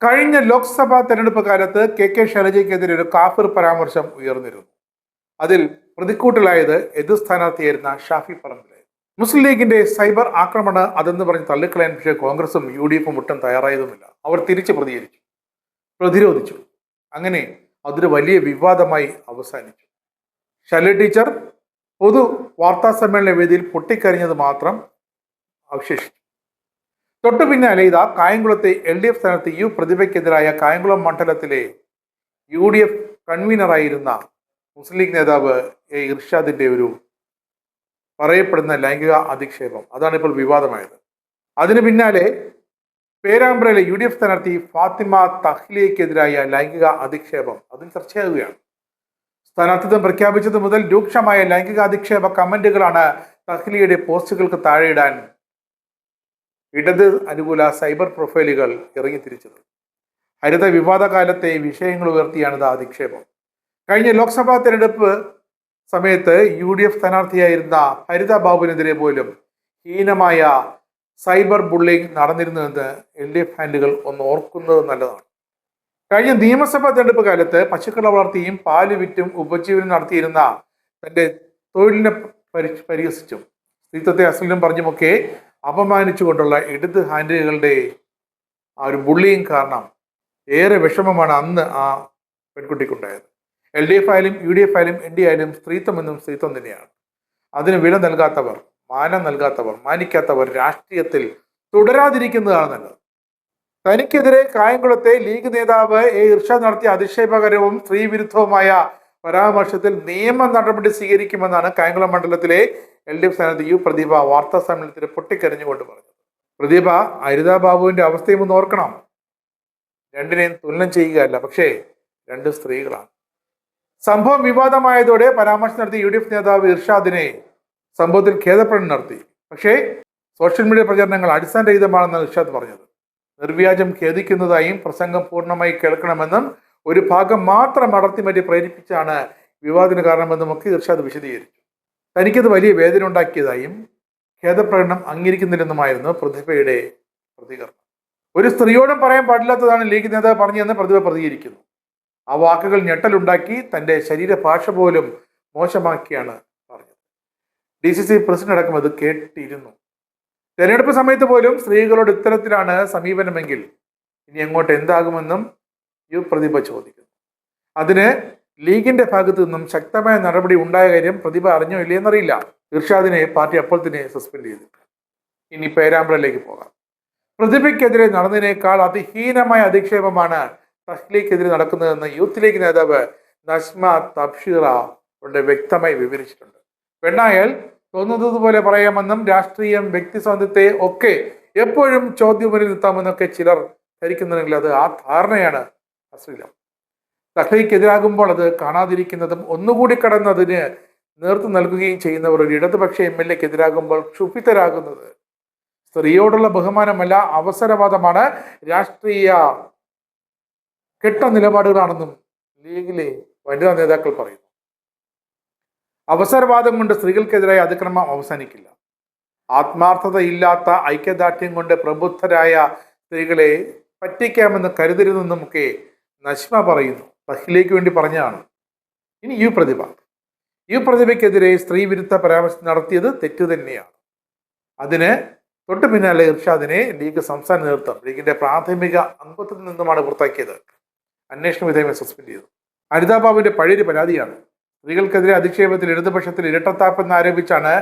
കഴിഞ്ഞ ലോക്സഭാ തെരഞ്ഞെടുപ്പ് കാലത്ത് കെ ശൈലജയ്ക്കെതിരെ ഒരു കാഫിർ പരാമർശം ഉയർന്നിരുന്നു. അതിൽ പ്രതിക്കൂട്ടിലായത് എതിർ സ്ഥാനാർത്ഥിയായിരുന്ന ഷാഫി പറമ്പിൽ. മുസ്ലിം ലീഗിന്റെ സൈബർ ആക്രമണം അതെന്ന് പറഞ്ഞ് തള്ളിക്കളയാൻ പക്ഷേ കോൺഗ്രസും UDF ഒട്ടും തയ്യാറായതുമില്ല. അവർ തിരിച്ച് പ്രതിരോധിച്ചു. അങ്ങനെ അതൊരു വലിയ വിവാദമായി അവസാനിച്ചു. ശൈലജ ടീച്ചർ പൊതു വാർത്താ സമ്മേളന വേദിയിൽ പൊട്ടിക്കരഞ്ഞത് മാത്രം അവശേഷിച്ചു. തൊട്ടു പിന്നാലെ ഇതാ കായംകുളത്തെ LDF സ്ഥാനാർത്ഥി പ്രതിഭയ്ക്കെതിരായ കായംകുളം മണ്ഡലത്തിലെ UDF കൺവീനറായിരുന്ന മുസ്ലിം ലീഗ് നേതാവ് ഇർഷാദിന്റെ ഒരു പറയപ്പെടുന്ന ലൈംഗിക അധിക്ഷേപം അതാണ് ഇപ്പോൾ വിവാദമായത്. അതിന് പിന്നാലെ പേരാമ്പ്രയിലെ UDF സ്ഥാനാർത്ഥി ഫാത്തിമ തഹ്ലിയക്കെതിരായ ലൈംഗിക അധിക്ഷേപം അതും ചർച്ചയാകുകയാണ്. സ്ഥാനാർത്ഥിത്വം പ്രഖ്യാപിച്ചത് മുതൽ രൂക്ഷമായ ലൈംഗിക അധിക്ഷേപ കമന്റുകളാണ് തഹ്ലിയയുടെ പോസ്റ്റുകൾക്ക് താഴെയിടാൻ ഇടത് അനുകൂല സൈബർ പ്രൊഫൈലുകൾ ഇറങ്ങിത്തിരിച്ചത്. ഹരിത വിവാദ കാലത്തെ വിഷയങ്ങൾ ഉയർത്തിയാണിത് അധിക്ഷേപം. കഴിഞ്ഞ ലോക്സഭാ തെരഞ്ഞെടുപ്പ് സമയത്ത് UDF സ്ഥാനാർത്ഥിയായിരുന്ന ഹരിത ബാബുവിനെതിരെ പോലും ഹീനമായ സൈബർ ബുള്ളിംഗ് നടന്നിരുന്നുവെന്ന് LDF ഹാൻഡുകൾ ഒന്ന് ഓർക്കുന്നത് നല്ലതാണ്. കഴിഞ്ഞ നിയമസഭാ തെരഞ്ഞെടുപ്പ് കാലത്ത് പശുക്കളെ വളർത്തിയും പാല് വിറ്റും ഉപജീവനം നടത്തിയിരുന്ന തന്റെ തൊഴിലിനെ പരിഹസിച്ചും സ്ത്രീത്വത്തെ അശ്ലീലം പറഞ്ഞുമൊക്കെ അപമാനിച്ചുകൊണ്ടുള്ള ഇടത് ഹാൻഡിലുകളുടെ ആ ഒരു ബുള്ളിയും കാരണം ഏറെ വിഷമമാണ് അന്ന് ആ പെൺകുട്ടിക്കുണ്ടായത്. LDF ആയാലും UDF ആയാലും ND ആയാലും സ്ത്രീത്വം സ്ത്രീത്വം തന്നെയാണ്. അതിന് വില നൽകാത്തവർ, മാനം നൽകാത്തവർ, മാനിക്കാത്തവർ രാഷ്ട്രീയത്തിൽ തുടരാതിരിക്കുന്നതാണ് നല്ലത്. തനിക്കെതിരെ കായംകുളത്തെ ലീഗ് നേതാവ് ഇർഷാദ് നടത്തിയ അധിക്ഷേപകരവും സ്ത്രീവിരുദ്ധവുമായ പരാമർശത്തിൽ നിയമ നടപടി സ്വീകരിക്കുമെന്നാണ് കായംകുളം മണ്ഡലത്തിലെ LDF സ്ഥാനാർത്ഥി പ്രതിഭ വാർത്താ സമ്മേളനത്തിൽ പൊട്ടിക്കരഞ്ഞുകൊണ്ട് പറഞ്ഞത്. പ്രതിഭ ഹരിത ബാബുവിന്റെ അവസ്ഥയും ഒന്ന് ഓർക്കണം. രണ്ടിനെയും തുലനം ചെയ്യുകയല്ല, പക്ഷേ രണ്ട് സ്ത്രീകളാണ്. സംഭവം വിവാദമായതോടെ പരാമർശം നടത്തിയ UDF നേതാവ് ഇർഷാദിനെ സംഭവത്തിൽ ഖേദപ്രകടനം നടത്തി. പക്ഷേ സോഷ്യൽ മീഡിയ പ്രചരണങ്ങൾ അടിസ്ഥാനരഹിതമാണെന്ന് ഇർഷാദ് പറഞ്ഞത്. നിർവ്യാജം ഖേദിക്കുന്നതായും പ്രസംഗം പൂർണ്ണമായി കേൾക്കണമെന്നും ഒരു ഭാഗം മാത്രം അടർത്തിമാറ്റി പ്രേരിപ്പിച്ചാണ് വിവാദത്തിന് കാരണമെന്നും ഒക്കെ ഇർഷാദ് വിശദീകരിച്ചു. തനിക്കത് വലിയ വേദന ഉണ്ടാക്കിയതായും ഖേദപ്രകടനം അംഗീകരിക്കുന്നില്ലെന്നുമായിരുന്നു പ്രതിഭയുടെ പ്രതികരണം. ഒരു സ്ത്രീയോടും പറയാൻ പാടില്ലാത്തതാണ് ലീഗ് നേതാവ് പറഞ്ഞതെന്ന് പ്രതിഭ പ്രതികരിക്കുന്നു. ആ വാക്കുകൾ ഞെട്ടലുണ്ടാക്കി, തന്റെ ശരീരഭാഷ പോലും മോശമാക്കിയാണ് പറഞ്ഞത്. DCC പ്രസിഡന്റ് അടക്കം അത് കേട്ടിരുന്നു. തെരഞ്ഞെടുപ്പ് സമയത്ത് പോലും സ്ത്രീകളോട് ഇത്തരത്തിലാണ് സമീപനമെങ്കിൽ ഇനി അങ്ങോട്ട് എന്താകുമെന്നും പ്രതിഭ ചോദിക്കുന്നു. അതിന് ലീഗിന്റെ ഭാഗത്തു നിന്നും ശക്തമായ നടപടി ഉണ്ടായ കാര്യം പ്രതിഭ അറിഞ്ഞോ ഇല്ലയെന്നറിയില്ല. ഇർഷാദിനെ പാർട്ടി അപ്പോൾ തന്നെ സസ്പെൻഡ് ചെയ്തിട്ടുണ്ട്. ഇനി പേരാമ്പ്രയിലേക്ക് പോകാം. പ്രതിഭയ്ക്കെതിരെ നടന്നതിനേക്കാൾ അതിഹീനമായ അധിക്ഷേപമാണ് തഹ്ലിയക്കെതിരെ നടക്കുന്നതെന്ന് യൂത്ത് ലീഗ് നേതാവ് നസ്മ തബ്ഷീറ വ്യക്തമായി വിവരിച്ചിട്ടുണ്ട്. പെണ്ണായാൽ തോന്നുന്നത് പോലെ പറയാമെന്നും രാഷ്ട്രീയം, വ്യക്തി സ്വാതന്ത്ര്യത്തെ ഒക്കെ എപ്പോഴും ചോദ്യമുന്നിൽ നിർത്താമെന്നൊക്കെ ചിലർ ധരിക്കുന്നുണ്ടെങ്കിൽ അത് ആ ധാരണയാണ് അശ്ലീലം. തഹ്ലിയക്കെതിരാകുമ്പോൾ അത് കാണാതിരിക്കുന്നതും ഒന്നുകൂടി കടന്നതിന് നേതൃത്വം നൽകുകയും ചെയ്യുന്നവർ ഒരു ഇടതുപക്ഷ MLAക്കെതിരാകുമ്പോൾ ക്ഷുഭിതരാകുന്നത് സ്ത്രീയോടുള്ള ബഹുമാനമല്ല, അവസരവാദമാണ്, രാഷ്ട്രീയ കെട്ട നിലപാടുകളാണെന്നും ലീഗിലെ വനിതാ നേതാക്കൾ പറയുന്നു. അവസരവാദം കൊണ്ട് സ്ത്രീകൾക്കെതിരായ അതിക്രമം അവസാനിക്കില്ല. ആത്മാർത്ഥതയില്ലാത്ത ഐക്യദാർഢ്യം കൊണ്ട് പ്രബുദ്ധരായ സ്ത്രീകളെ പറ്റിക്കാമെന്ന് കരുതരുതെന്നുമൊക്കെ നസ്മ പറയുന്നു. തഹ്ലിയയ്ക്ക് വേണ്ടി പറഞ്ഞതാണ്. ഇനി പ്രതിഭയ്ക്കെതിരെ സ്ത്രീ വിരുദ്ധ പരാമർശം നടത്തിയത് തെറ്റു തന്നെയാണ്. അതിന് തൊട്ടു പിന്നാലെ ഇർഷാദിനെ ലീഗ് സംസ്ഥാന നേതൃത്വം ലീഗിന്റെ പ്രാഥമിക അംഗത്വത്തിൽ നിന്നുമാണ് പുറത്താക്കിയത്. അന്വേഷണ വിധേയമായി സസ്പെൻഡ് ചെയ്തു. ഹരിത ബാബുവിന്റെ പഴയൊരു പരാതിയാണ്. സ്ത്രീകൾക്കെതിരെ അധിക്ഷേപത്തിൽ ഇടതുപക്ഷത്തിൽ ഇരട്ടത്താപ്പെന്ന് ആരോപിച്ചാണ്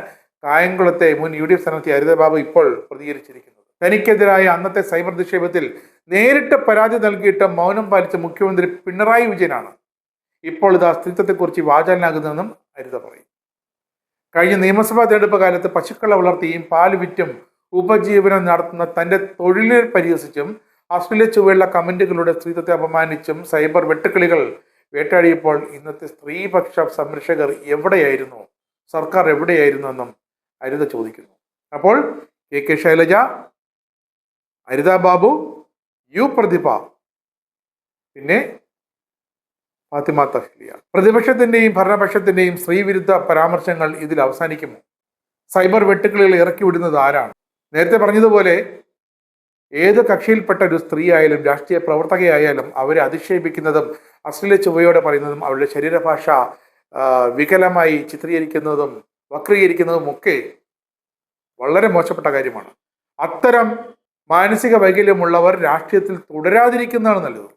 കായംകുളത്തെ മുൻ UDF സ്ഥാനാർത്ഥി ഹരിത ബാബു ഇപ്പോൾ പ്രതികരിച്ചിരിക്കുന്നത്. തനിക്കെതിരായ അന്നത്തെ സൈബർ അധിക്ഷേപത്തിൽ നേരിട്ട് പരാതി നൽകിയിട്ട് മൗനം പാലിച്ച മുഖ്യമന്ത്രി പിണറായി വിജയനാണ് ഇപ്പോൾ ഇത് സ്ത്രീത്വത്തെക്കുറിച്ച് വാചാലനാകുന്നതെന്നും ഹരിത പറയും. കഴിഞ്ഞ നിയമസഭാ തെരഞ്ഞെടുപ്പ് കാലത്ത് പശുക്കളെ വളർത്തിയും പാല് വിറ്റും ഉപജീവനം നടത്തുന്ന തന്റെ തൊഴിലിനെ പരിഹസിച്ചും അശ്ലീല ചുവയുള്ള കമന്റുകളുടെ സ്ത്രീത്വത്തെ അപമാനിച്ചും സൈബർ വെട്ടുക്കിളികൾ വേട്ടാടിയപ്പോൾ ഇന്നത്തെ സ്ത്രീപക്ഷ സംരക്ഷകർ എവിടെയായിരുന്നു, സർക്കാർ എവിടെയായിരുന്നു എന്നും ഹരിത ചോദിക്കുന്നു. അപ്പോൾ കെ ശൈലജ, ഹരിത ബാബു, പ്രതിഭ, പിന്നെ ഫാത്തിമ തഹ്ലിയ. പ്രതിപക്ഷത്തിന്റെയും ഭരണപക്ഷത്തിന്റെയും സ്ത്രീവിരുദ്ധ പരാമർശങ്ങൾ ഇതിൽ അവസാനിക്കുമോ? സൈബർ വെട്ടുക്കിളികൾ ഇറക്കി വിടുന്നത് ആരാണ്? നേരത്തെ പറഞ്ഞതുപോലെ ഏത് കക്ഷിയിൽപ്പെട്ട ഒരു സ്ത്രീ ആയാലും രാഷ്ട്രീയ പ്രവർത്തകയായാലും അവരെ അധിക്ഷേപിക്കുന്നതും അശ്ലീല ചുവയോടെ പറയുന്നതും അവരുടെ ശരീരഭാഷ വികലമായി ചിത്രീകരിക്കുന്നതും വക്രീകരിക്കുന്നതും ഒക്കെ വളരെ മോശപ്പെട്ട കാര്യമാണ്. അത്തരം മാനസിക വൈകല്യമുള്ളവർ രാഷ്ട്രീയത്തിൽ തുടരാതിരിക്കുന്നതാണ് നല്ലത്.